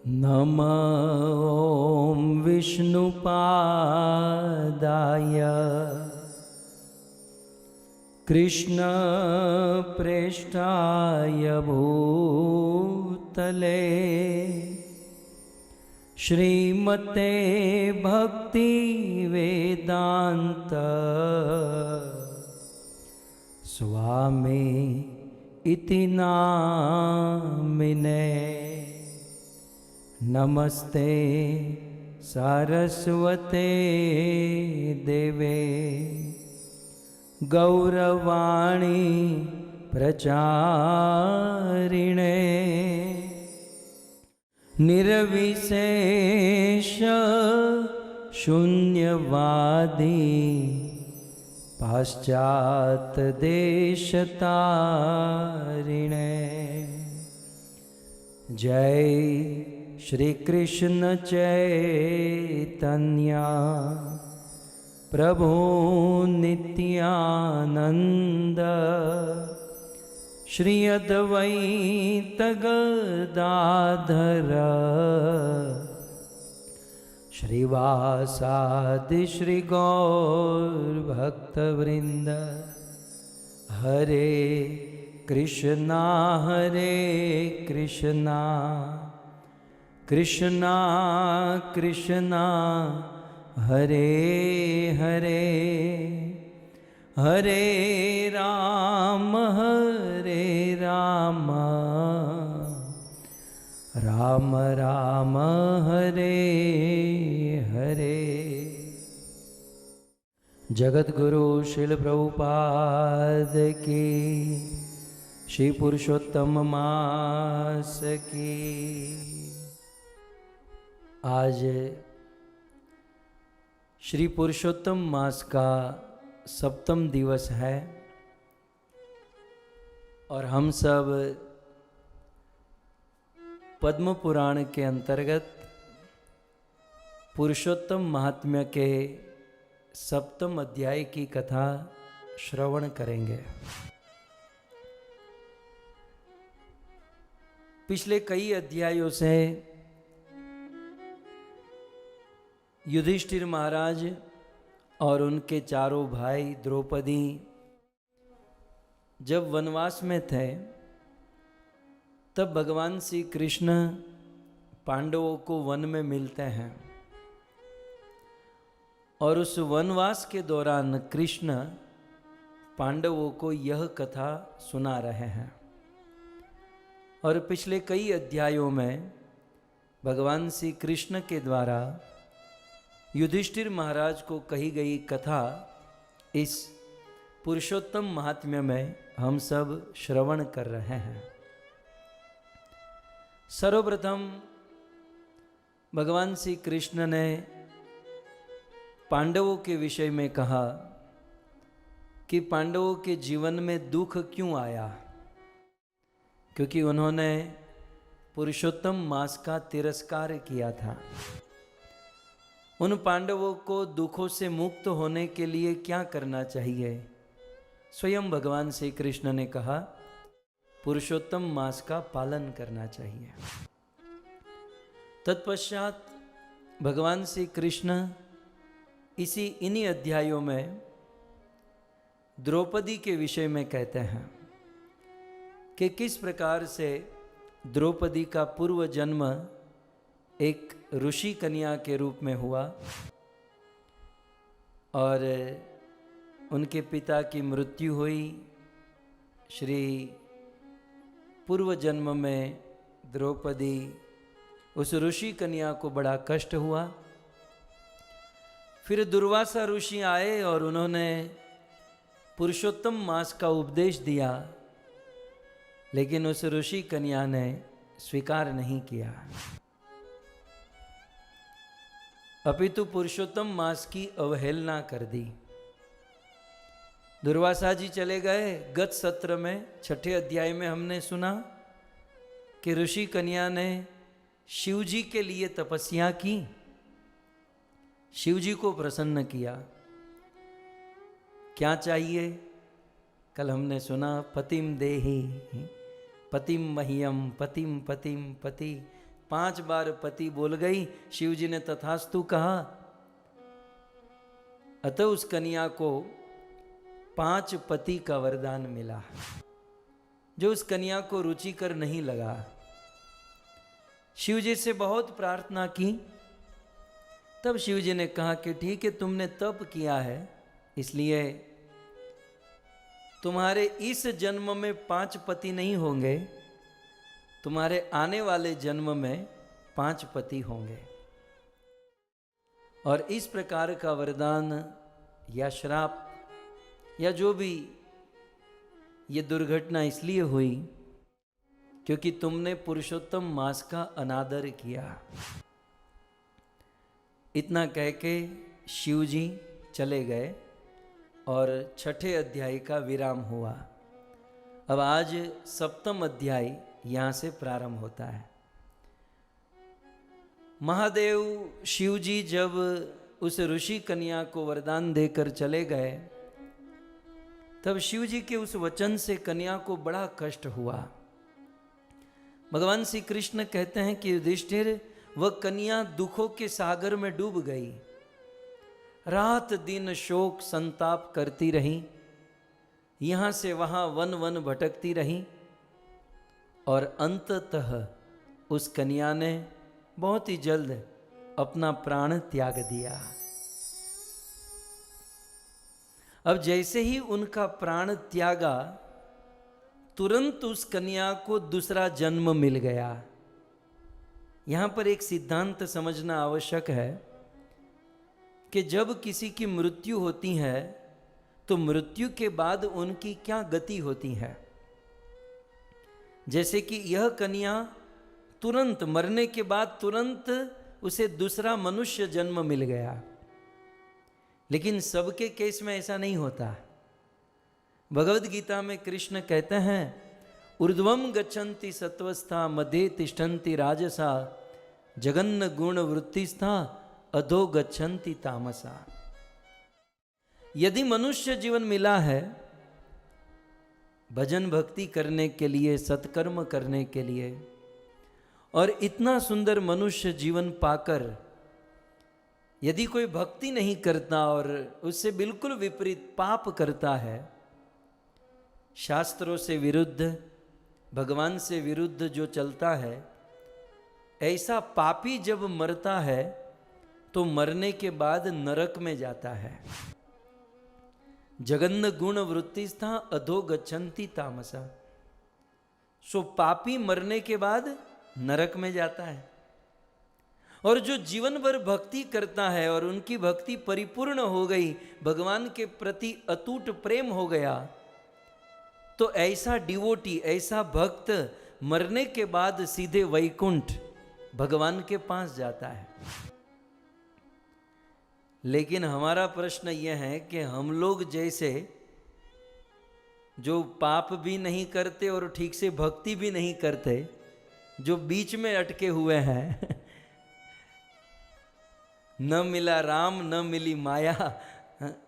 नमः ॐ विष्णुपादाय कृष्णप्रेष्ठाय भूतले श्रीमते भक्तिवेदान्त स्वामी इति नामिने। नमस्ते सारस्वते देवे गौरवाणी प्रचारिणे निर्विशेष शून्यवादी पाश्चात देशतारिणे। जय श्री कृष्ण चैतन्य प्रभु नित्यानंद श्री अद्वैत गदाधर श्रीवासादि श्री गौर भक्तवृंद। हरे कृष्णा कृष्णा कृष्णा हरे हरे, हरे राम राम राम हरे हरे। जगत गुरु श्रील प्रभुपाद की, श्री पुरुषोत्तम मास की। आज श्री पुरुषोत्तम मास का सप्तम दिवस है और हम सब पद्म पुराण के अंतर्गत पुरुषोत्तम महात्म्य के सप्तम अध्याय की कथा श्रवण करेंगे। पिछले कई अध्यायों से युधिष्ठिर महाराज और उनके चारों भाई द्रौपदी जब वनवास में थे तब भगवान श्री कृष्ण पांडवों को वन में मिलते हैं और उस वनवास के दौरान कृष्ण पांडवों को यह कथा सुना रहे हैं। और पिछले कई अध्यायों में भगवान श्री कृष्ण के द्वारा युधिष्ठिर महाराज को कही गई कथा इस पुरुषोत्तम महात्म्य में हम सब श्रवण कर रहे हैं। सर्वप्रथम भगवान श्री कृष्ण ने पांडवों के विषय में कहा कि पांडवों के जीवन में दुख क्यों आया, क्योंकि उन्होंने पुरुषोत्तम मास का तिरस्कार किया था। उन पांडवों को दुखों से मुक्त होने के लिए क्या करना चाहिए। स्वयं भगवान श्री कृष्ण ने कहा पुरुषोत्तम मास का पालन करना चाहिए। तत्पश्चात भगवान श्री कृष्ण इन्हीं अध्यायों में द्रौपदी के विषय में कहते हैं कि किस प्रकार से द्रौपदी का पूर्व जन्म एक ऋषि कन्या के रूप में हुआ और उनके पिता की मृत्यु हुई। श्री पूर्व जन्म में द्रौपदी उस ऋषि कन्या को बड़ा कष्ट हुआ। फिर दुर्वासा ऋषि आए और उन्होंने पुरुषोत्तम मास का उपदेश दिया, लेकिन उस ऋषि कन्या ने स्वीकार नहीं किया, अपितु पुरुषोत्तम मास की अवहेलना कर दी। दुर्वासा जी चले गए। गत सत्र में 6ठे अध्याय में हमने सुना कि ऋषि कन्या ने शिव जी के लिए तपस्या की, शिव जी को प्रसन्न किया। क्या चाहिए? कल हमने सुना पतिम देहि पतिम मह्यम पतिम पतिम पति 5 बार पति बोल गई। शिव जी ने तथास्तु कहा। अतः उस कन्या को 5 पति का वरदान मिला, जो उस कन्या को रुचिकर नहीं लगा। शिव जी से बहुत प्रार्थना की। तब शिव जी ने कहा कि ठीक है, तुमने तप किया है, इसलिए तुम्हारे इस जन्म में 5 पति नहीं होंगे, तुम्हारे आने वाले जन्म में 5 पति होंगे। और इस प्रकार का वरदान या श्राप या जो भी, ये दुर्घटना इसलिए हुई क्योंकि तुमने पुरुषोत्तम मास का अनादर किया। इतना कह के शिव जी चले गए और 6ठे अध्याय का विराम हुआ। अब आज 7वां अध्याय यहाँ से प्रारंभ होता है। महादेव शिव जी जब उस ऋषि कन्या को वरदान देकर चले गए, तब शिव जी के उस वचन से कन्या को बड़ा कष्ट हुआ। भगवान श्री कृष्ण कहते हैं कि युधिष्ठिर, वह कन्या दुखों के सागर में डूब गई, रात दिन शोक संताप करती रही, यहाँ से वहाँ वन वन भटकती रही और अंततः उस कन्या ने बहुत ही जल्द अपना प्राण त्याग दिया। अब जैसे ही उनका प्राण त्यागा, तुरंत उस कन्या को दूसरा जन्म मिल गया। यहाँ पर एक सिद्धांत समझना आवश्यक है कि जब किसी की मृत्यु होती है तो मृत्यु के बाद उनकी क्या गति होती है। जैसे कि यह कन्या तुरंत मरने के बाद तुरंत उसे दूसरा मनुष्य जन्म मिल गया, लेकिन सबके केस में ऐसा नहीं होता। भगवद गीता में कृष्ण कहते हैं, ऊर्ध्वम गच्छन्ति सत्वस्था मध्ये तिष्ठन्ति राजसा जगन्न गुण वृत्तिस्था अधो गच्छन्ति तामसा। यदि मनुष्य जीवन मिला है भजन भक्ति करने के लिए, सत्कर्म करने के लिए, और इतना सुंदर मनुष्य जीवन पाकर यदि कोई भक्ति नहीं करता और उससे बिल्कुल विपरीत पाप करता है, शास्त्रों से विरुद्ध, भगवान से विरुद्ध जो चलता है, ऐसा पापी जब मरता है तो मरने के बाद नरक में जाता है। जगन्न गुण वृत्तिस्था अधो गच्छन्ति तामसा। सो पापी मरने के बाद नरक में जाता है। और जो जीवन भर भक्ति करता है और उनकी भक्ति परिपूर्ण हो गई, भगवान के प्रति अटूट प्रेम हो गया, तो ऐसा डिवोटी, ऐसा भक्त मरने के बाद सीधे वैकुंठ भगवान के पास जाता है। लेकिन हमारा प्रश्न यह है कि हम लोग जैसे जो पाप भी नहीं करते और ठीक से भक्ति भी नहीं करते, जो बीच में अटके हुए हैं, न मिला राम न मिली माया,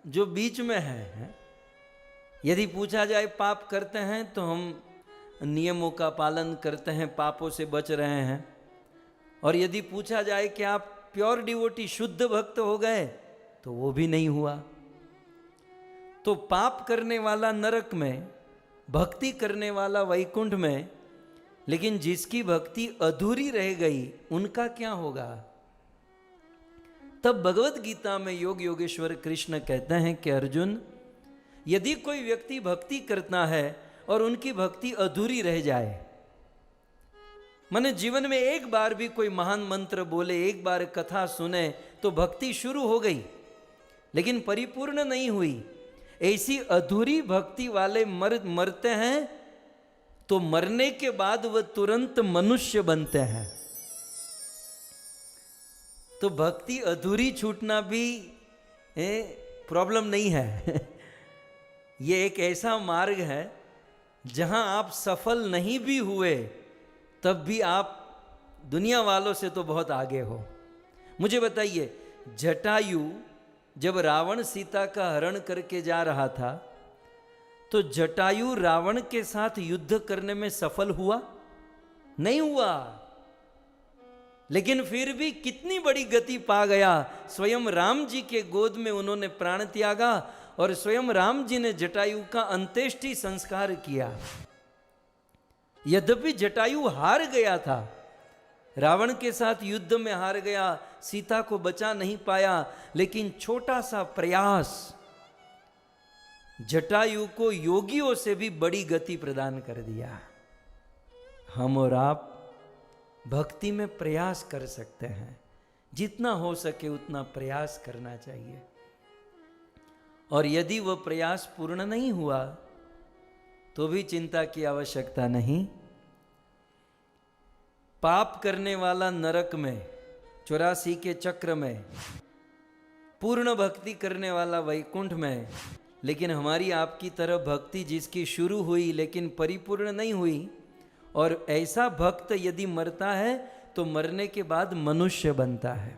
जो बीच में है, यदि पूछा जाए पाप करते हैं तो हम नियमों का पालन करते हैं, पापों से बच रहे हैं। और यदि पूछा जाए कि आप प्योर डिवोटी, शुद्ध भक्त हो गए, तो वो भी नहीं हुआ। तो पाप करने वाला नरक में, भक्ति करने वाला वैकुंठ में, लेकिन जिसकी भक्ति अधूरी रह गई उनका क्या होगा? तब भगवत गीता में योग योगेश्वर कृष्ण कहते हैं कि अर्जुन, यदि कोई व्यक्ति भक्ति करता है और उनकी भक्ति अधूरी रह जाए, माने जीवन में एक बार भी कोई महान मंत्र बोले, एक बार कथा सुने तो भक्ति शुरू हो गई लेकिन परिपूर्ण नहीं हुई, ऐसी अधूरी भक्ति वाले मरते हैं तो मरने के बाद वह तुरंत मनुष्य बनते हैं। तो भक्ति अधूरी छूटना भी प्रॉब्लम नहीं है। ये एक ऐसा मार्ग है जहां आप सफल नहीं भी हुए तब भी आप दुनिया वालों से तो बहुत आगे हो। मुझे बताइए, जटायु जब रावण सीता का हरण करके जा रहा था तो जटायु रावण के साथ युद्ध करने में सफल हुआ? नहीं हुआ। लेकिन फिर भी कितनी बड़ी गति पा गया। स्वयं राम जी के गोद में उन्होंने प्राण त्यागा और स्वयं राम जी ने जटायु का अंत्येष्टि संस्कार किया। यद्यपि जटायु हार गया था, रावण के साथ युद्ध में हार गया, सीता को बचा नहीं पाया, लेकिन छोटा सा प्रयास जटायु को योगियों से भी बड़ी गति प्रदान कर दिया। हम और आप भक्ति में प्रयास कर सकते हैं, जितना हो सके उतना प्रयास करना चाहिए। और यदि वह प्रयास पूर्ण नहीं हुआ तो भी चिंता की आवश्यकता नहीं। पाप करने वाला नरक में 84 के चक्र में, पूर्ण भक्ति करने वाला वैकुंठ में, लेकिन हमारी आपकी तरह भक्ति जिसकी शुरू हुई लेकिन परिपूर्ण नहीं हुई, और ऐसा भक्त यदि मरता है तो मरने के बाद मनुष्य बनता है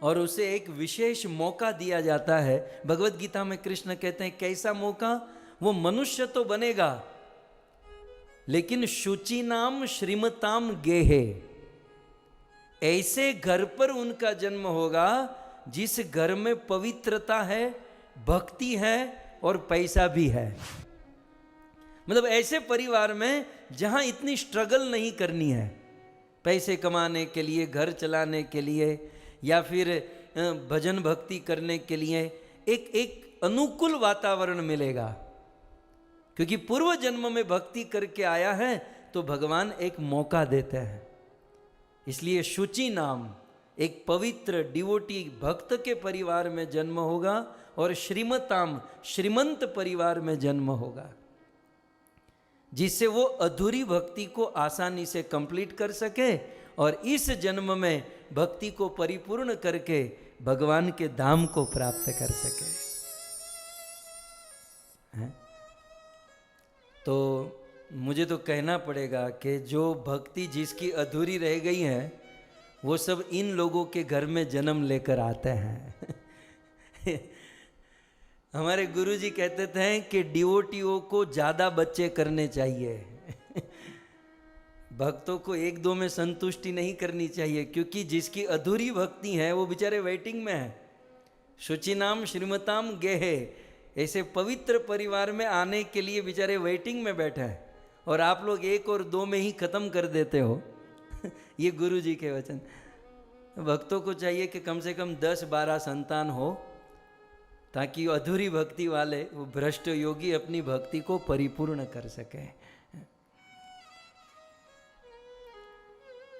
और उसे एक विशेष मौका दिया जाता है। भगवत गीता में कृष्ण कहते हैं कैसा मौका? वो मनुष्य तो बनेगा लेकिन शुचि नाम श्रीमताम गेहे, ऐसे घर पर उनका जन्म होगा जिस घर में पवित्रता है, भक्ति है और पैसा भी है। मतलब ऐसे परिवार में जहां इतनी स्ट्रगल नहीं करनी है पैसे कमाने के लिए, घर चलाने के लिए या फिर भजन भक्ति करने के लिए, एक अनुकूल वातावरण मिलेगा। क्योंकि पूर्व जन्म में भक्ति करके आया है तो भगवान एक मौका देते हैं। इसलिए शुचि नाम, एक पवित्र डिवोटी भक्त के परिवार में जन्म होगा और श्रीमताम, श्रीमंत परिवार में जन्म होगा, जिससे वो अधूरी भक्ति को आसानी से कंप्लीट कर सके और इस जन्म में भक्ति को परिपूर्ण करके भगवान के धाम को प्राप्त कर सके। तो मुझे तो कहना पड़ेगा कि जो भक्ति जिसकी अधूरी रह गई है वो सब इन लोगों के घर में जन्म लेकर आते हैं। हमारे गुरुजी कहते थे कि डिवोटियों को ज्यादा बच्चे करने चाहिए, भक्तों को एक दो में संतुष्टि नहीं करनी चाहिए, क्योंकि जिसकी अधूरी भक्ति है वो बेचारे वेटिंग में है। शुचिनाम श्रीमताम गेहे, ऐसे पवित्र परिवार में आने के लिए बेचारे वेटिंग में बैठे हैं और आप लोग एक और दो में ही खत्म कर देते हो। ये गुरुजी के वचन। भक्तों को चाहिए कि कम से कम 10-12 संतान हो ताकि अधूरी भक्ति वाले वो भ्रष्ट योगी अपनी भक्ति को परिपूर्ण कर सके।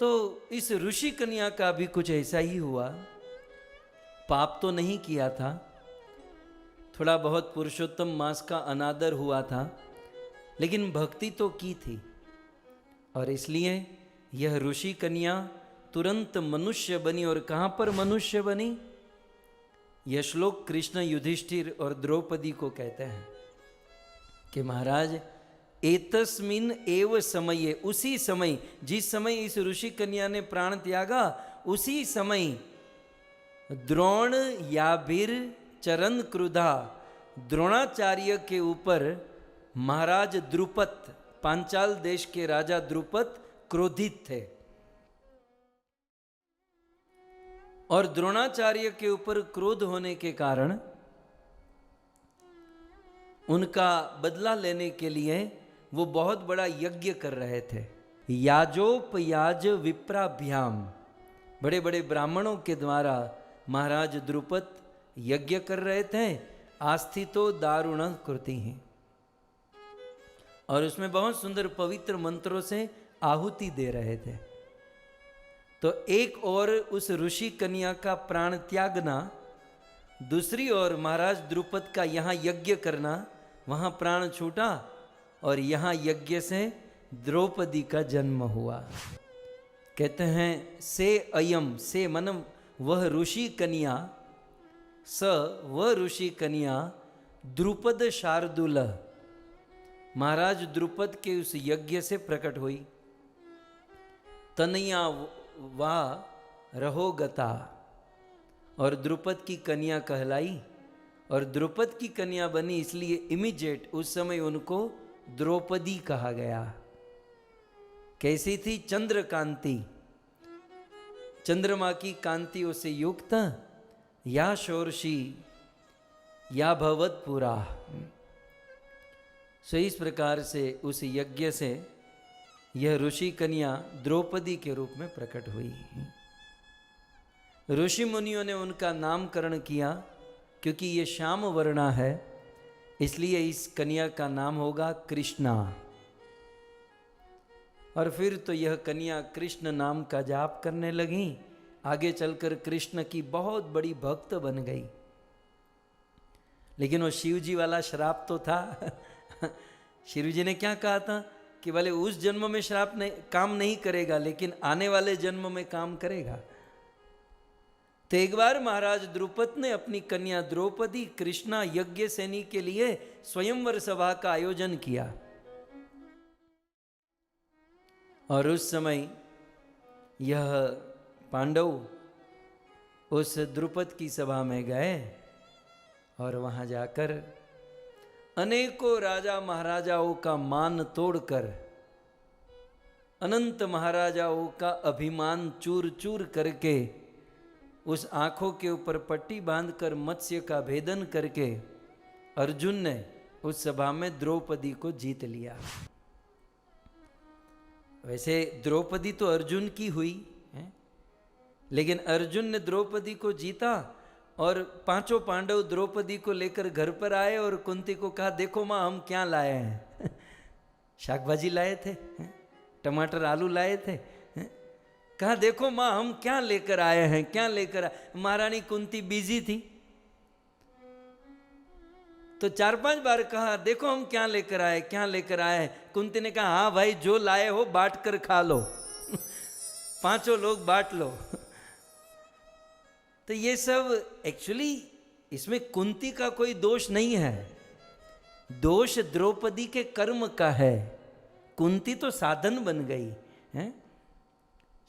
तो इस ऋषि कन्या का भी कुछ ऐसा ही हुआ। पाप तो नहीं किया था, थोड़ा बहुत पुरुषोत्तम मास का अनादर हुआ था, लेकिन भक्ति तो की थी और इसलिए यह ऋषि कन्या तुरंत मनुष्य बनी। और कहां पर मनुष्य बनी? यह श्लोक कृष्ण युधिष्ठिर और द्रौपदी को कहते हैं कि महाराज एतस्मिन एव समये, उसी समय, जिस समय इस ऋषि कन्या ने प्राण त्यागा उसी समय द्रोण याभिर चरण क्रुधा, द्रोणाचार्य के ऊपर महाराज द्रुपद, पांचाल देश के राजा द्रुपद क्रोधित थे और द्रोणाचार्य के ऊपर क्रोध होने के कारण उनका बदला लेने के लिए वो बहुत बड़ा यज्ञ कर रहे थे। याजोपयाज विप्राभ्याम, बड़े बड़े ब्राह्मणों के द्वारा महाराज द्रुपद यज्ञ कर रहे थे। आस्थितो दारुण कृति ही, और उसमें बहुत सुंदर पवित्र मंत्रों से आहुति दे रहे थे। तो एक और उस ऋषि कन्या का प्राण त्यागना, दूसरी ओर महाराज द्रुपद का यहाँ यज्ञ करना, वहाँ प्राण छूटा और यहाँ यज्ञ से द्रौपदी का जन्म हुआ। कहते हैं से अयम, से मन वह ऋषि कन्या, स वह ऋषि कन्या द्रुपद शार्दुल, महाराज द्रुपद के उस यज्ञ से प्रकट हुई। तनया वा रहोगता, और द्रुपद की कन्या कहलाई और द्रुपद की कन्या बनी, इसलिए इमीडिएट उस समय उनको द्रौपदी कहा गया। कैसी थी? चंद्रकांति, चंद्रमा की कांतियों से युक्त या शोरशी या भवतपुरा। सो इस प्रकार से उस यज्ञ से यह ऋषि कन्या द्रौपदी के रूप में प्रकट हुई। ऋषि मुनियों ने उनका नामकरण किया, क्योंकि ये श्याम वर्णा है, इसलिए इस कन्या का नाम होगा कृष्णा। और फिर तो यह कन्या कृष्ण नाम का जाप करने लगी, आगे चलकर कृष्ण की बहुत बड़ी भक्त बन गई। लेकिन वो शिव जी वाला श्राप तो था। शिव जी ने क्या कहा था कि भले उस जन्म में श्राप नहीं काम नहीं करेगा, लेकिन आने वाले जन्म में काम करेगा। तो एक बार महाराज द्रुपद ने अपनी कन्या द्रौपदी कृष्णा यज्ञ सेनी के लिए स्वयंवर सभा का आयोजन किया। और उस समय यह पांडव उस द्रुपद की सभा में गए और वहां जाकर अनेकों राजा महाराजाओं का मान तोड़कर, अनंत महाराजाओं का अभिमान चूर चूर करके, उस आंखों के ऊपर पट्टी बांधकर मत्स्य का भेदन करके अर्जुन ने उस सभा में द्रौपदी को जीत लिया। वैसे द्रौपदी तो अर्जुन की हुई है, लेकिन अर्जुन ने द्रौपदी को जीता और पांचों पांडव द्रौपदी को लेकर घर पर आए और कुंती को कहा, देखो माँ हम क्या लाए हैं। शाक भाजी लाए थे, टमाटर आलू लाए थे। कहा देखो माँ हम क्या लेकर आए हैं, क्या लेकर आए। महारानी कुंती बिजी थी, तो 4-5 बार कहा देखो हम क्या लेकर आए, क्या लेकर आए। कुंती ने कहा हाँ भाई जो लाए हो बांट कर खा लो। पांचों लोग बांट लो। तो ये सब एक्चुअली इसमें कुंती का कोई दोष नहीं है, दोष द्रौपदी के कर्म का है। कुंती तो साधन बन गई है,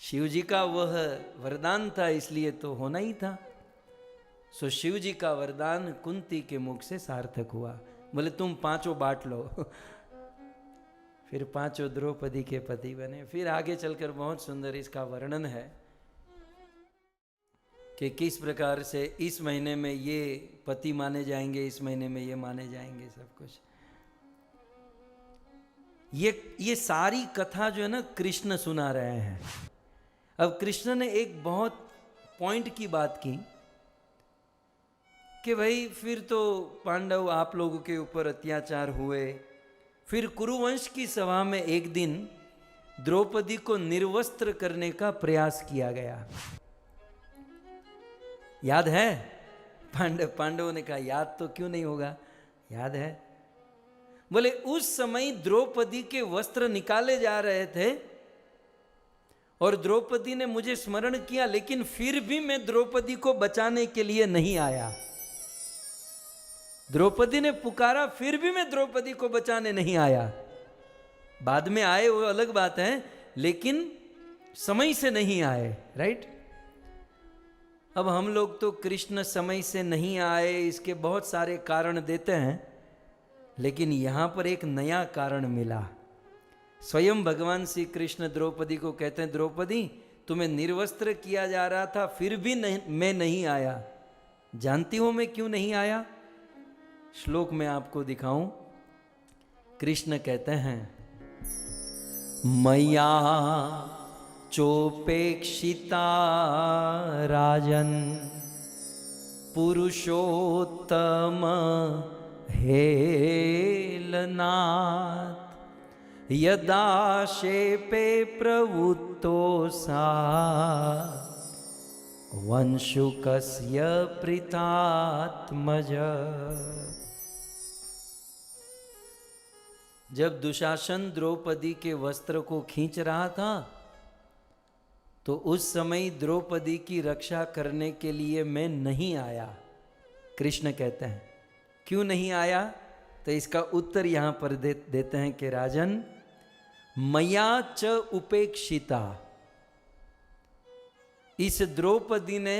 शिव जी का वह वरदान था, इसलिए तो होना ही था। सो शिव जी का वरदान कुंती के मुख से सार्थक हुआ। बोले तुम पांचों बांट लो। फिर पांचों द्रौपदी के पति बने। फिर आगे चलकर बहुत सुंदर इसका वर्णन है कि किस प्रकार से इस महीने में ये पति माने जाएंगे, इस महीने में ये माने जाएंगे, सब कुछ। ये सारी कथा जो है ना कृष्ण सुना रहे हैं। अब कृष्ण ने एक बहुत पॉइंट की बात की कि भाई फिर तो पांडव आप लोगों के ऊपर अत्याचार हुए। फिर कुरुवंश की सभा में एक दिन द्रौपदी को निर्वस्त्र करने का प्रयास किया गया। याद है? पांडवों ने कहा याद तो क्यों नहीं होगा, याद है। बोले उस समय द्रौपदी के वस्त्र निकाले जा रहे थे और द्रौपदी ने मुझे स्मरण किया, लेकिन फिर भी मैं द्रौपदी को बचाने के लिए नहीं आया। द्रौपदी ने पुकारा, फिर भी मैं द्रौपदी को बचाने नहीं आया। बाद में आए वो अलग बात है, लेकिन समय से नहीं आए। राइट? अब हम लोग तो कृष्ण समय से नहीं आए इसके बहुत सारे कारण देते हैं, लेकिन यहां पर एक नया कारण मिला। स्वयं भगवान श्री कृष्ण द्रौपदी को कहते हैं, द्रौपदी तुम्हें निर्वस्त्र किया जा रहा था, फिर भी मैं नहीं आया। जानती हो मैं क्यों नहीं आया? श्लोक में आपको दिखाऊं। कृष्ण कहते हैं, मया चोपेक्षिता राजन पुरुषोत्तम हेलनाथ यदा शेपे प्रवृत्तो सा वंशुकस्य प्रीतात्मज। जब दुशासन द्रौपदी के वस्त्र को खींच रहा था तो उस समय द्रौपदी की रक्षा करने के लिए मैं नहीं आया। कृष्ण कहते हैं क्यों नहीं आया? तो इसका उत्तर यहां पर देते हैं कि राजन मया च उपेक्षिता, इस द्रौपदी ने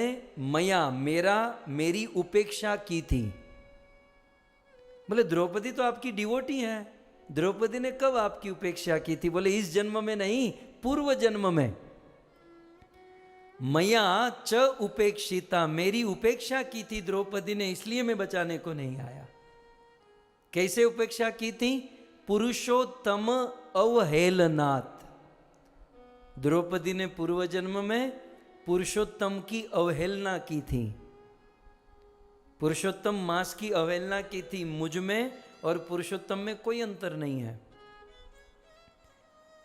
मेरी उपेक्षा की थी। बोले द्रौपदी तो आपकी डिवोटी है, द्रौपदी ने कब आपकी उपेक्षा की थी? बोले इस जन्म में नहीं, पूर्व जन्म में। मया च उपेक्षिता, मेरी उपेक्षा की थी द्रौपदी ने, इसलिए मैं बचाने को नहीं आया। कैसे उपेक्षा की थी? पुरुषोत्तम अवहेलनात्। द्रौपदी ने पूर्व जन्म में पुरुषोत्तम की अवहेलना की थी, पुरुषोत्तम मास की अवहेलना की थी। मुझ में और पुरुषोत्तम में कोई अंतर नहीं है।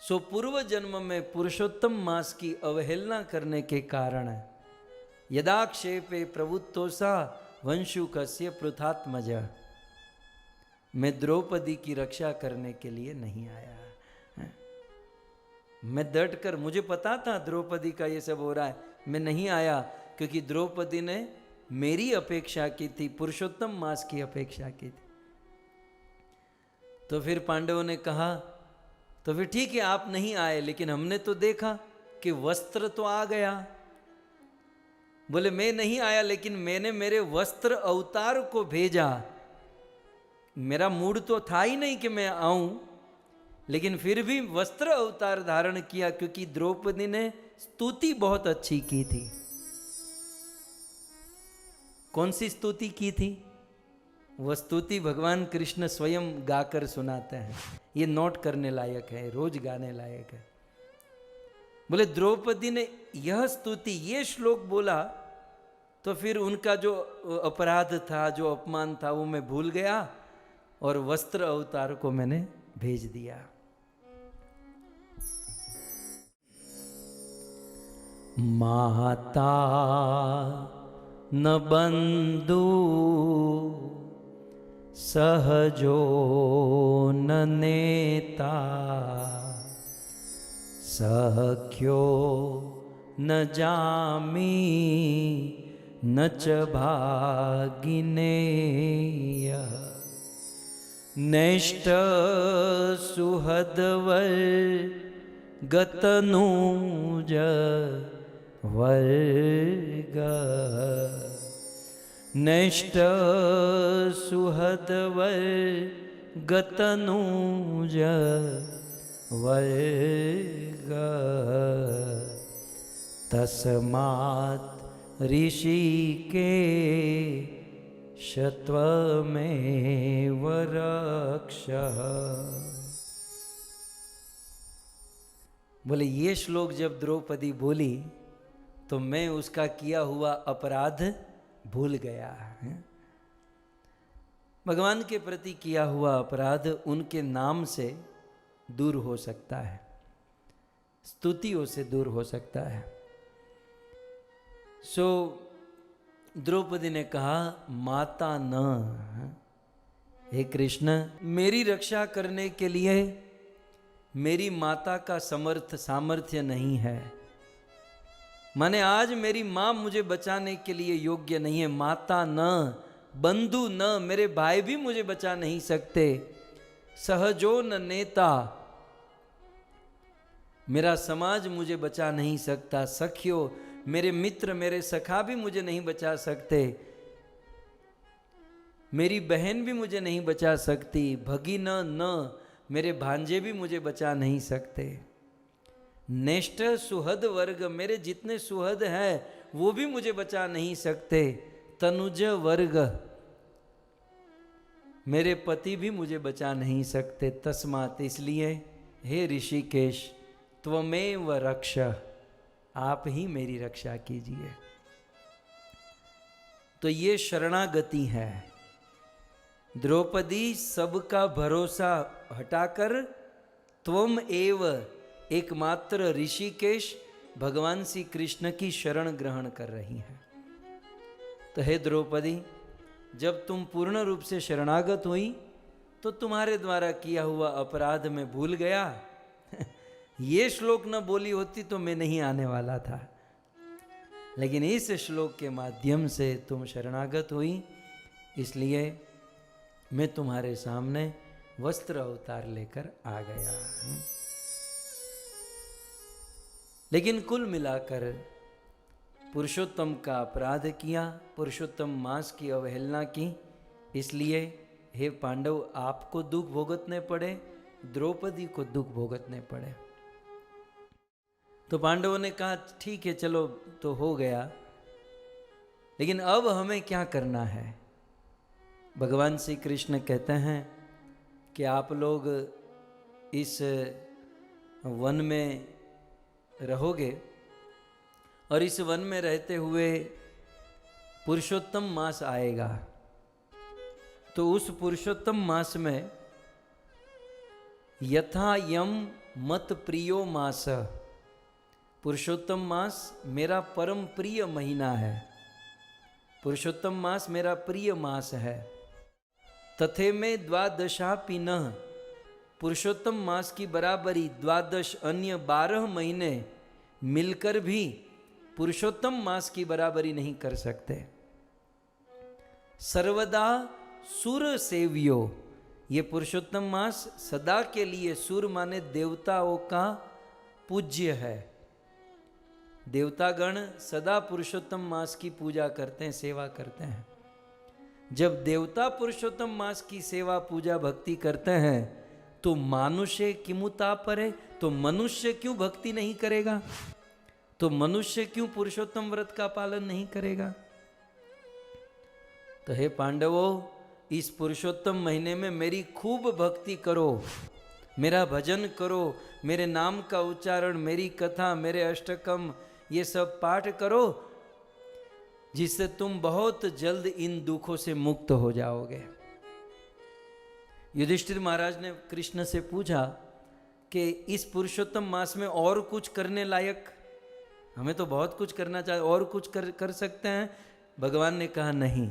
सो पूर्व जन्म में पुरुषोत्तम मास की अवहेलना करने के कारण यदाक्षेपे प्रवुत्तोषा वंशुकस्य पृथात्मज, मैं द्रौपदी की रक्षा करने के लिए नहीं आया। मैं डट कर, मुझे पता था द्रौपदी का ये सब हो रहा है, मैं नहीं आया क्योंकि द्रौपदी ने मेरी अपेक्षा की थी, पुरुषोत्तम मास की अपेक्षा की थी। तो फिर पांडवों ने कहा तो फिर ठीक है आप नहीं आए, लेकिन हमने तो देखा कि वस्त्र तो आ गया। बोले मैं नहीं आया, लेकिन मैंने मेरे वस्त्र अवतार को भेजा। मेरा मूड तो था ही नहीं कि मैं आऊं, लेकिन फिर भी वस्त्र अवतार धारण किया क्योंकि द्रौपदी ने स्तुति बहुत अच्छी की थी। कौन सी स्तुति की थी? वह स्तुति भगवान कृष्ण स्वयं गाकर सुनाते हैं। ये नोट करने लायक है, रोज गाने लायक है। बोले द्रौपदी ने यह स्तुति, ये श्लोक बोला तो फिर उनका जो अपराध था, जो अपमान था, वो मैं भूल गया और वस्त्र अवतार को मैंने भेज दिया। माता न बंधु सहजो न नेता, सख्यो न जामी न च भागिनेय, नेष्ट सुहृदवर गतनुज वर्ग, नेष्ट सुहृदवर गतनुज वर्ग, तस्मात् ऋषिके शत्वमेव रक्षः। बोले ये श्लोक जब द्रौपदी बोली तो मैं उसका किया हुआ अपराध भूल गया। भगवान के प्रति किया हुआ अपराध उनके नाम से दूर हो सकता है, स्तुतियों से दूर हो सकता है। सो द्रौपदी ने कहा माता न, हे कृष्ण मेरी रक्षा करने के लिए मेरी माता का सामर्थ्य नहीं है। माने आज मेरी माँ मुझे बचाने के लिए योग्य नहीं है। माता न, बंधु न, मेरे भाई भी मुझे बचा नहीं सकते। सहजो न नेता, मेरा समाज मुझे बचा नहीं सकता। सखियो, मेरे मित्र मेरे सखा भी मुझे नहीं बचा सकते। मेरी बहन भी मुझे नहीं बचा सकती। भगिन न, मेरे भांजे भी मुझे बचा नहीं सकते। नेष्ट सुहद वर्ग, मेरे जितने सुहद हैं वो भी मुझे बचा नहीं सकते। तनुज वर्ग, मेरे पति भी मुझे बचा नहीं सकते। तस्मात्, इसलिए हे ऋषिकेश, त्वमेव रक्ष, आप ही मेरी रक्षा कीजिए। तो ये शरणागति है। द्रौपदी सबका भरोसा हटाकर त्वम एव, एकमात्र ऋषिकेश भगवान श्री कृष्ण की शरण ग्रहण कर रही है। तो हे द्रौपदी, जब तुम पूर्ण रूप से शरणागत हुई तो तुम्हारे द्वारा किया हुआ अपराध मैं भूल गया। ये श्लोक न बोली होती तो मैं नहीं आने वाला था, लेकिन इस श्लोक के माध्यम से तुम शरणागत हुई, इसलिए मैं तुम्हारे सामने वस्त्र अवतार लेकर आ गया। लेकिन कुल मिलाकर पुरुषोत्तम का अपराध किया, पुरुषोत्तम मास की अवहेलना की, इसलिए हे पांडव आपको दुख भुगतने पड़े, द्रौपदी को दुख भुगतने पड़े। तो पांडवों ने कहा ठीक है चलो तो हो गया, लेकिन अब हमें क्या करना है। भगवान श्री कृष्ण कहते हैं कि आप लोग इस वन में रहोगे और इस वन में रहते हुए पुरुषोत्तम मास आएगा, तो उस पुरुषोत्तम मास में यथा यम मत प्रियो मास, पुरुषोत्तम मास मेरा परम प्रिय महीना है, पुरुषोत्तम मास मेरा प्रिय मास है। तथे में द्वादशापि न, पुरुषोत्तम मास की बराबरी द्वादश अन्य 12 महीने मिलकर भी पुरुषोत्तम मास की बराबरी नहीं कर सकते। सर्वदा सुर सेव्यो, ये पुरुषोत्तम मास सदा के लिए, सुर माने देवताओं का पूज्य है। देवतागण सदा पुरुषोत्तम मास की पूजा करते हैं, सेवा करते हैं। जब देवता पुरुषोत्तम मास की सेवा पूजा भक्ति करते हैं तो मानुष्य किमुता परे, तो मनुष्य क्यों भक्ति नहीं करेगा, तो मनुष्य क्यों पुरुषोत्तम व्रत का पालन नहीं करेगा। तो हे पांडवों, इस पुरुषोत्तम महीने में मेरी खूब भक्ति करो, मेरा भजन करो, मेरे नाम का उच्चारण, मेरी कथा, मेरे अष्टकम, ये सब पाठ करो, जिससे तुम बहुत जल्द इन दुखों से मुक्त हो जाओगे। युधिष्ठिर महाराज ने कृष्ण से पूछा कि इस पुरुषोत्तम मास में और कुछ करने लायक, हमें तो बहुत कुछ करना चाहिए, और कुछ कर सकते हैं। भगवान ने कहा नहीं,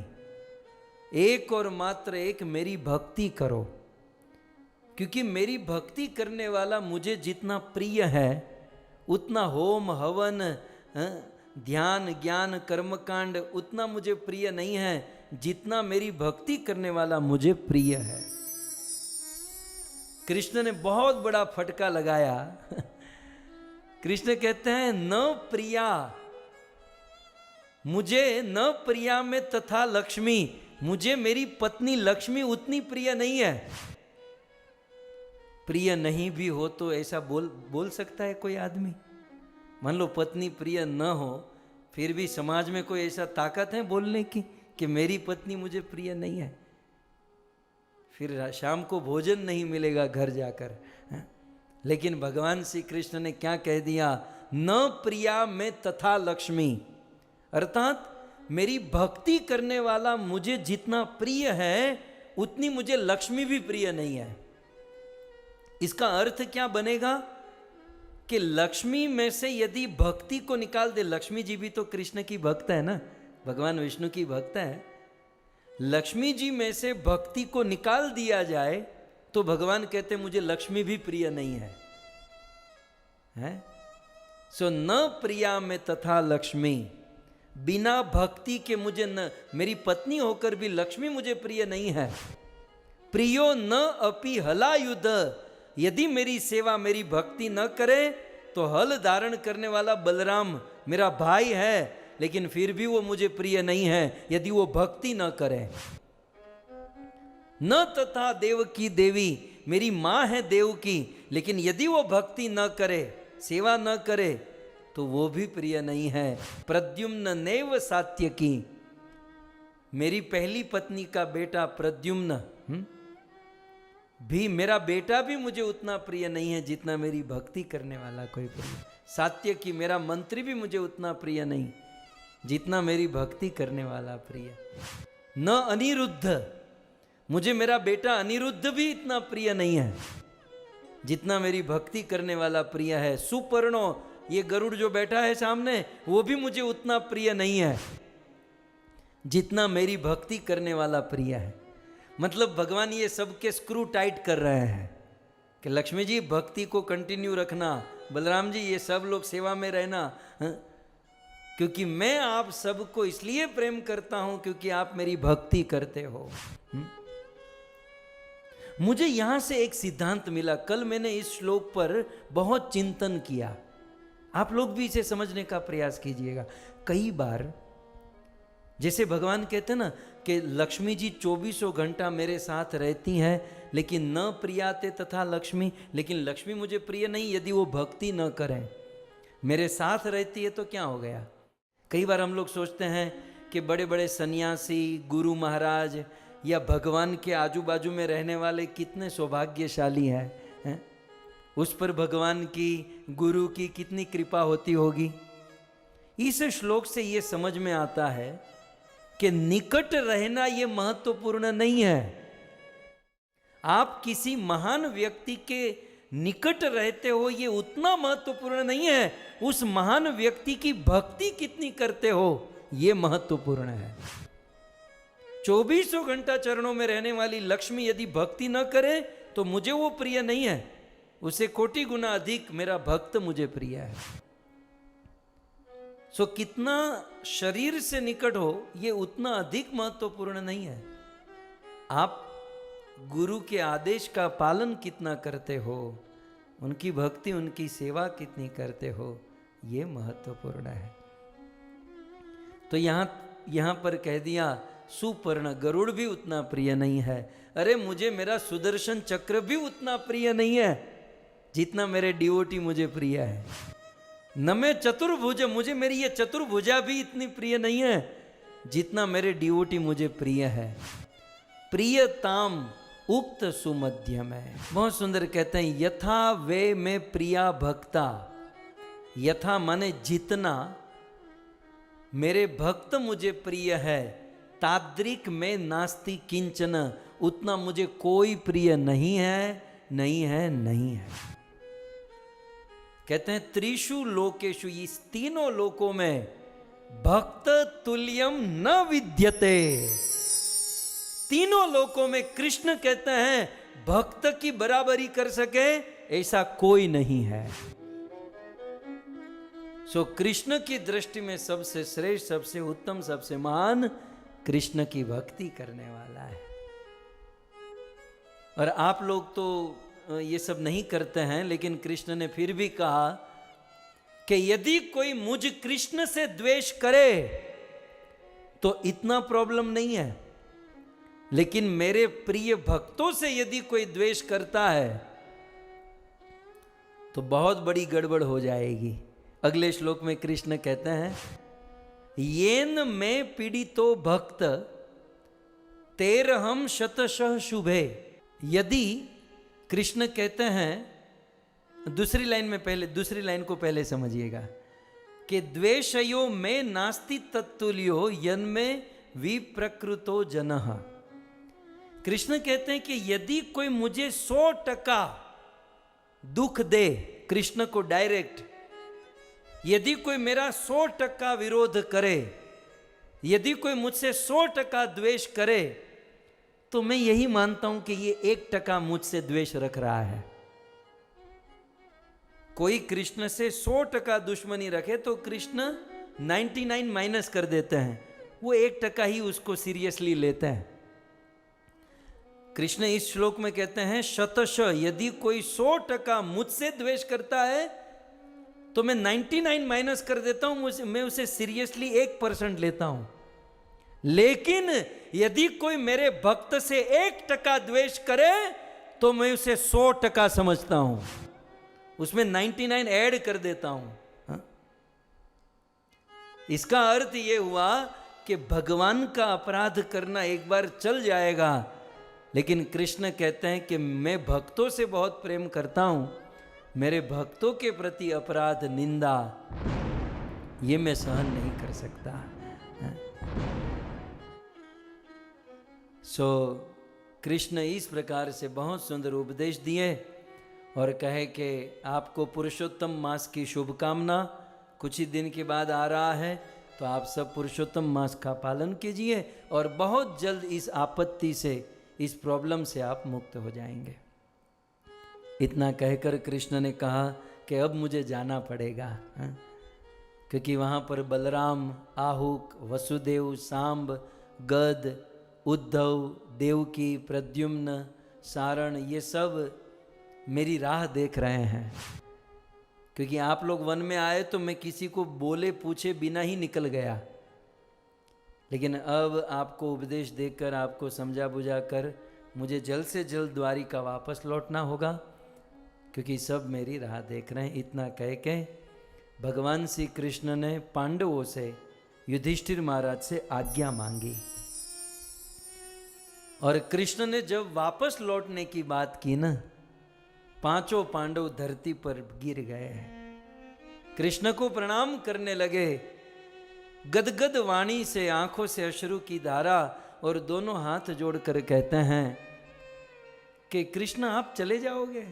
एक और मात्र एक मेरी भक्ति करो, क्योंकि मेरी भक्ति करने वाला मुझे जितना प्रिय है उतना होम हवन ध्यान ज्ञान कर्मकांड उतना मुझे प्रिय नहीं है जितना मेरी भक्ति करने वाला मुझे प्रिय है। कृष्ण ने बहुत बड़ा फटका लगाया। कृष्ण कहते हैं न प्रिया, मुझे न प्रिया में तथा लक्ष्मी, मुझे मेरी पत्नी लक्ष्मी उतनी प्रिय नहीं है। प्रिय नहीं भी हो तो ऐसा बोल सकता है कोई आदमी? मान लो पत्नी प्रिय न हो, फिर भी समाज में कोई ऐसा ताकत है बोलने की कि मेरी पत्नी मुझे प्रिय नहीं है? फिर शाम को भोजन नहीं मिलेगा घर जाकर। लेकिन भगवान श्री कृष्ण ने क्या कह दिया, न प्रिया में तथा लक्ष्मी, अर्थात मेरी भक्ति करने वाला मुझे जितना प्रिय है उतनी मुझे लक्ष्मी भी प्रिय नहीं है। इसका अर्थ क्या बनेगा कि लक्ष्मी में से यदि भक्ति को निकाल दे, लक्ष्मी जी भी तो कृष्ण की भक्त है ना, भगवान विष्णु की भक्त है, लक्ष्मी जी में से भक्ति को निकाल दिया जाए तो भगवान कहते मुझे लक्ष्मी भी प्रिय नहीं है? सो न प्रिया में तथा लक्ष्मी, बिना भक्ति के मुझे न, मेरी पत्नी होकर भी लक्ष्मी मुझे प्रिय नहीं है। प्रियो न अपि हलायुध, यदि मेरी सेवा मेरी भक्ति न करे तो हल धारण करने वाला बलराम मेरा भाई है, लेकिन फिर भी वो मुझे प्रिय नहीं है यदि वो भक्ति न करे। न तथा देवकी देवी, मेरी माँ है देव की, लेकिन यदि वो भक्ति न करे, सेवा न करे तो वो भी प्रिय नहीं है। प्रद्युम्न नैव सात्यकी, मेरी पहली पत्नी का बेटा प्रद्युम्न भी, मेरा बेटा भी मुझे उतना प्रिय नहीं है जितना मेरी भक्ति करने वाला कोई प्रिय। सात्यकी, मेरा मंत्री भी मुझे उतना प्रिय नहीं जितना मेरी भक्ति करने वाला प्रिय। न अनिरुद्ध, मुझे मेरा बेटा अनिरुद्ध भी इतना प्रिय नहीं है जितना मेरी भक्ति करने वाला प्रिय है। सुपर्णो, ये गरुड़ जो बैठा है सामने, वो भी मुझे उतना प्रिय नहीं है जितना मेरी भक्ति करने वाला प्रिय है। मतलब भगवान ये सबके स्क्रू टाइट कर रहे हैं कि लक्ष्मी जी भक्ति को कंटिन्यू रखना, बलराम जी ये सब लोग सेवा में रहना, क्योंकि मैं आप सबको इसलिए प्रेम करता हूं क्योंकि आप मेरी भक्ति करते हो। मुझे यहां से एक सिद्धांत मिला, कल मैंने इस श्लोक पर बहुत चिंतन किया, आप लोग भी इसे समझने का प्रयास कीजिएगा। कई बार जैसे भगवान कहते हैं ना कि लक्ष्मी जी 24 घंटा मेरे साथ रहती हैं, लेकिन न प्रियाते तथा लक्ष्मी, लेकिन लक्ष्मी मुझे प्रिय नहीं यदि वो भक्ति न करें। मेरे साथ रहती है तो क्या हो गया। कई बार हम लोग सोचते हैं कि बड़े बड़े सन्यासी, गुरु महाराज या भगवान के आजू बाजू में रहने वाले कितने सौभाग्यशाली हैं, उस पर भगवान की, गुरु की कितनी कृपा होती होगी। इस श्लोक से ये समझ में आता है कि निकट रहना ये महत्वपूर्ण नहीं है। आप किसी महान व्यक्ति के निकट रहते हो ये उतना महत्वपूर्ण नहीं है, उस महान व्यक्ति की भक्ति कितनी करते हो ये महत्वपूर्ण है। 24 घंटा चरणों में रहने वाली लक्ष्मी यदि भक्ति न करे तो मुझे वो प्रिय नहीं है, उसे कोटि गुना अधिक मेरा भक्त मुझे प्रिय है। सो कितना शरीर से निकट हो ये उतना अधिक महत्वपूर्ण नहीं है। आप गुरु के आदेश का पालन कितना करते हो, उनकी भक्ति, उनकी सेवा कितनी करते हो, ये महत्वपूर्ण है। तो यहां पर कह दिया सुपर्ण गरुड़ भी उतना प्रिय नहीं है। अरे मुझे मेरा सुदर्शन चक्र भी उतना प्रिय नहीं है जितना मेरे डिवोटी मुझे प्रिय है। न मैं चतुर्भुज, मुझे मेरी ये चतुर्भुजा भी इतनी प्रिय नहीं है जितना मेरे डिवोटी मुझे प्रिय है। प्रियताम उक्त सुमध्यम है। बहुत सुंदर कहते हैं, यथा वे में प्रिया भक्ता। यथा माने जितना मेरे भक्त मुझे प्रिय है, ताद्रिक में नास्ति किंचन, उतना मुझे कोई प्रिय नहीं है, नहीं है, नहीं है। कहते हैं त्रिषु लोकेषु, इस तीनों लोकों में भक्त तुल्यम न विद्यते। तीनों लोकों में कृष्ण कहते हैं भक्त की बराबरी कर सके ऐसा कोई नहीं है। सो कृष्ण की दृष्टि में सबसे श्रेष्ठ, सबसे उत्तम, सबसे महान कृष्ण की भक्ति करने वाला है। और आप लोग तो ये सब नहीं करते हैं, लेकिन कृष्ण ने फिर भी कहा कि यदि कोई मुझ कृष्ण से द्वेष करे तो इतना प्रॉब्लम नहीं है, लेकिन मेरे प्रिय भक्तों से यदि कोई द्वेष करता है तो बहुत बड़ी गड़बड़ हो जाएगी। अगले श्लोक में कृष्ण कहते हैं, येन में पीड़ितो भक्त तेरहम शतशः शुभे। यदि कृष्ण कहते हैं, दूसरी लाइन में पहले, दूसरी लाइन को पहले समझिएगा कि द्वेषयो में नास्ति तत्तुल्यो यन में विप्रकृतो जनः। कृष्ण कहते हैं कि यदि कोई मुझे 100% दुख दे, कृष्ण को डायरेक्ट, यदि कोई मेरा 100% विरोध करे, यदि कोई मुझसे 100% द्वेष करे, तो मैं यही मानता हूं कि ये 1% मुझसे द्वेष रख रहा है। कोई कृष्ण से 100% दुश्मनी रखे तो कृष्ण 99 माइनस कर देते हैं, वो 1% ही उसको सीरियसली लेते हैं। कृष्ण इस श्लोक में कहते हैं शतश, यदि कोई 100% मुझसे द्वेष करता है तो मैं 99 माइनस कर देता हूं, मैं उसे सीरियसली 1% लेता हूं। लेकिन यदि कोई मेरे भक्त से 1% द्वेष करे तो मैं उसे 100% समझता हूं, उसमें 99 ऐड कर देता हूं। हा? इसका अर्थ यह हुआ कि भगवान का अपराध करना एक बार चल जाएगा, लेकिन कृष्ण कहते हैं कि मैं भक्तों से बहुत प्रेम करता हूं, मेरे भक्तों के प्रति अपराध, निंदा, ये मैं सहन नहीं कर सकता। सो कृष्ण इस प्रकार से बहुत सुंदर उपदेश दिए और कहे कि आपको पुरुषोत्तम मास की शुभकामना। कुछ ही दिन के बाद आ रहा है, तो आप सब पुरुषोत्तम मास का पालन कीजिए और बहुत जल्द इस आपत्ति से, इस प्रॉब्लम से आप मुक्त हो जाएंगे। इतना कहकर कृष्ण ने कहा कि अब मुझे जाना पड़ेगा, क्योंकि वहाँ पर बलराम, आहुक, वसुदेव, सांब, गद, उद्धव, देवकी, प्रद्युम्न, सारण, ये सब मेरी राह देख रहे हैं। क्योंकि आप लोग वन में आए तो मैं किसी को बोले पूछे बिना ही निकल गया, लेकिन अब आपको उपदेश देकर, आपको समझा बुझा कर मुझे जल्द से जल्द द्वारिका वापस लौटना होगा, क्योंकि सब मेरी राह देख रहे हैं। इतना कह के भगवान श्री कृष्ण ने पांडवों से युधिष्ठिर महाराज से आज्ञा मांगी। और कृष्ण ने जब वापस लौटने की बात की ना, पांचों पांडव धरती पर गिर गए, कृष्ण को प्रणाम करने लगे, गदगद वाणी से, आंखों से अश्रु की धारा, और दोनों हाथ जोड़कर कहते हैं कि कृष्ण आप चले जाओगे।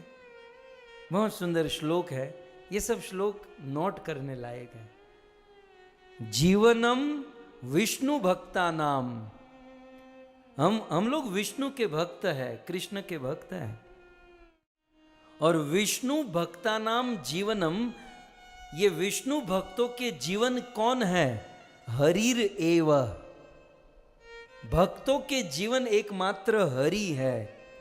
बहुत सुंदर श्लोक है, ये सब श्लोक नोट करने लायक है। जीवनम विष्णु भक्ता नाम, हम लोग विष्णु के भक्त है, कृष्ण के भक्त है। और विष्णु भक्ता नाम जीवनम, ये विष्णु भक्तों के जीवन कौन है? हरिर एव, भक्तों के जीवन एकमात्र हरि है,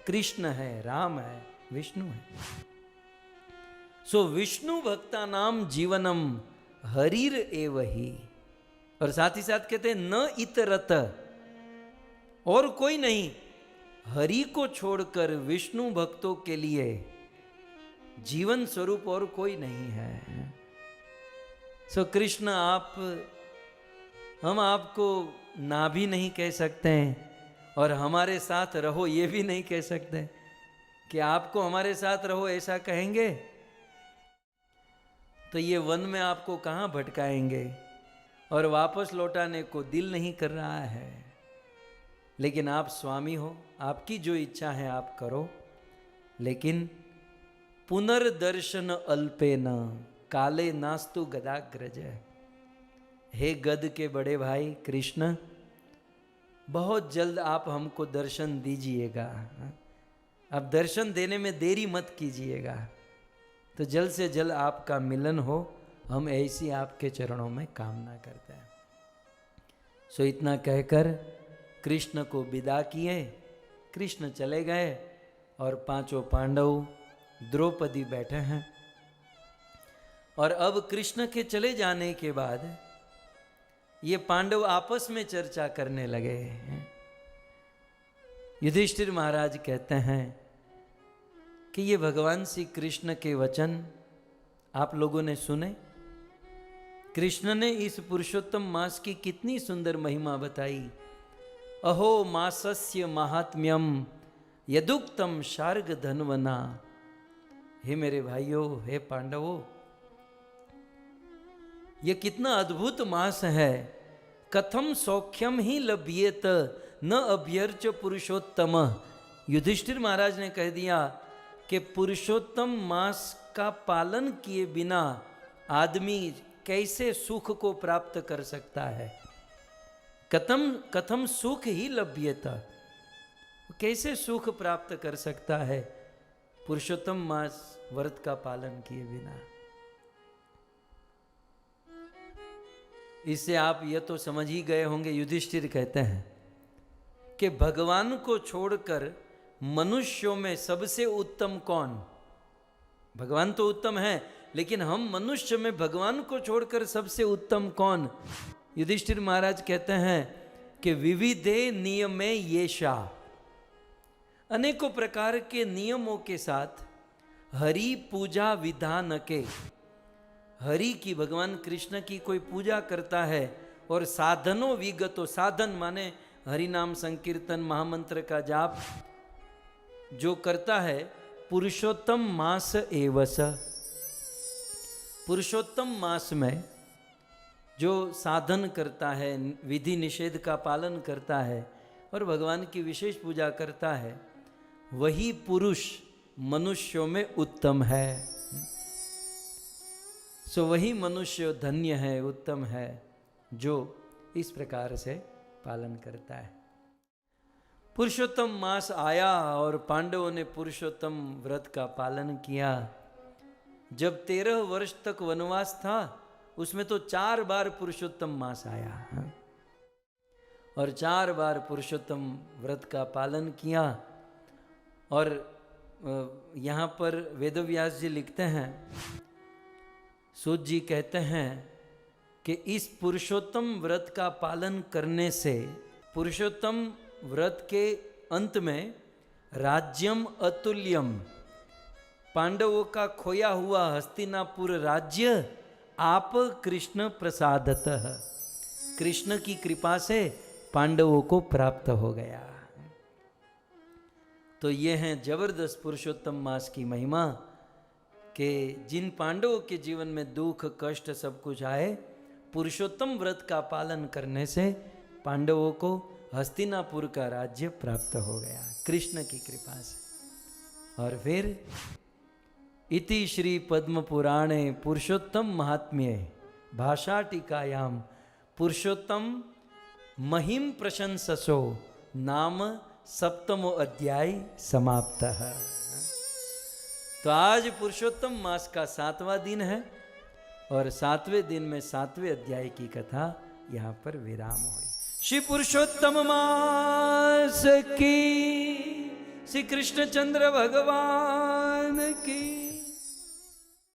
कृष्ण है, राम है, विष्णु है। सो विष्णु भक्ता नाम जीवनम हरिर एव ही। और साथ ही साथ कहते हैं न इतरत, और कोई नहीं, हरि को छोड़कर विष्णु भक्तों के लिए जीवन स्वरूप और कोई नहीं है। सो कृष्ण आप, हम आपको ना भी नहीं कह सकते हैं और हमारे साथ रहो ये भी नहीं कह सकते कि आपको हमारे साथ रहो ऐसा कहेंगे तो ये वन में आपको कहाँ भटकाएंगे, और वापस लौटाने को दिल नहीं कर रहा है। लेकिन आप स्वामी हो, आपकी जो इच्छा है आप करो, लेकिन पुनर्दर्शन अल्पेन काले नास्तु गदाग्रज। हे गद के बड़े भाई कृष्ण, बहुत जल्द आप हमको दर्शन दीजिएगा। अब दर्शन देने में देरी मत कीजिएगा, तो जल्द से जल्द आपका मिलन हो, हम ऐसी आपके चरणों में कामना करते हैं। सो इतना कहकर कृष्ण को विदा किए, कृष्ण चले गए और पांचों पांडव, द्रौपदी बैठे हैं। और अब कृष्ण के चले जाने के बाद ये पांडव आपस में चर्चा करने लगे। युधिष्ठिर महाराज कहते हैं कि ये भगवान श्री कृष्ण के वचन आप लोगों ने सुने। कृष्ण ने इस पुरुषोत्तम मास की कितनी सुंदर महिमा बताई। अहो मासस्य महात्म्यम यदुक्तम शार्ग धनवना। हे मेरे भाइयों, हे पांडवों, ये कितना अद्भुत मास है। कथम सौख्यम ही लभ्येत न अभ्यर्च पुरुषोत्तम। युधिष्ठिर महाराज ने कह दिया कि पुरुषोत्तम मास का पालन किए बिना आदमी कैसे सुख को प्राप्त कर सकता है। कथम सुख ही लभ्येत, कैसे सुख प्राप्त कर सकता है पुरुषोत्तम मास व्रत का पालन किए बिना। इससे आप यह तो समझ ही गए होंगे, युधिष्ठिर कहते हैं कि भगवान को छोड़कर मनुष्यों में सबसे उत्तम कौन? भगवान तो उत्तम है, लेकिन हम मनुष्य में भगवान को छोड़कर सबसे उत्तम कौन? युधिष्ठिर महाराज कहते हैं कि विविधे नियमे येषा, अनेकों प्रकार के नियमों के साथ हरि पूजा विधान के, हरि की, भगवान कृष्ण की कोई पूजा करता है और साधनों विगतो, साधन माने हरि नाम संकीर्तन महामंत्र का जाप जो करता है, पुरुषोत्तम मास एवस, पुरुषोत्तम मास में जो साधन करता है, विधि निषेध का पालन करता है और भगवान की विशेष पूजा करता है, वही पुरुष मनुष्यों में उत्तम है। सो वही मनुष्य धन्य है, उत्तम है, जो इस प्रकार से पालन करता है। पुरुषोत्तम मास आया और पांडवों ने पुरुषोत्तम व्रत का पालन किया। जब 13 वर्ष तक वनवास था, उसमें तो 4 बार पुरुषोत्तम मास आया और 4 बार पुरुषोत्तम व्रत का पालन किया। और यहाँ पर वेदव्यास जी लिखते हैं, सूत जी कहते हैं कि इस पुरुषोत्तम व्रत का पालन करने से, पुरुषोत्तम व्रत के अंत में राज्यम अतुल्यम, पांडवों का खोया हुआ हस्तिनापुर राज्य आप कृष्ण प्रसादतः, कृष्ण की कृपा से पांडवों को प्राप्त हो गया। तो ये है जबरदस्त पुरुषोत्तम मास की महिमा कि जिन पांडवों के जीवन में दुख कष्ट सब कुछ आए, पुरुषोत्तम व्रत का पालन करने से पांडवों को हस्तिनापुर का राज्य प्राप्त हो गया कृष्ण की कृपा से। और फिर इति श्री पद्म पुराणे पुरुषोत्तम महात्म्ये भाषा टीकायाम पुरुषोत्तम महिम प्रशंससो नाम सप्तमो अध्याय समाप्त है। तो आज पुरुषोत्तम मास का 7वां दिन है और 7वें दिन में 7वें अध्याय की कथा यहाँ पर विराम हुई। श्री पुरुषोत्तम मास की, श्री कृष्णचंद्र भगवान की।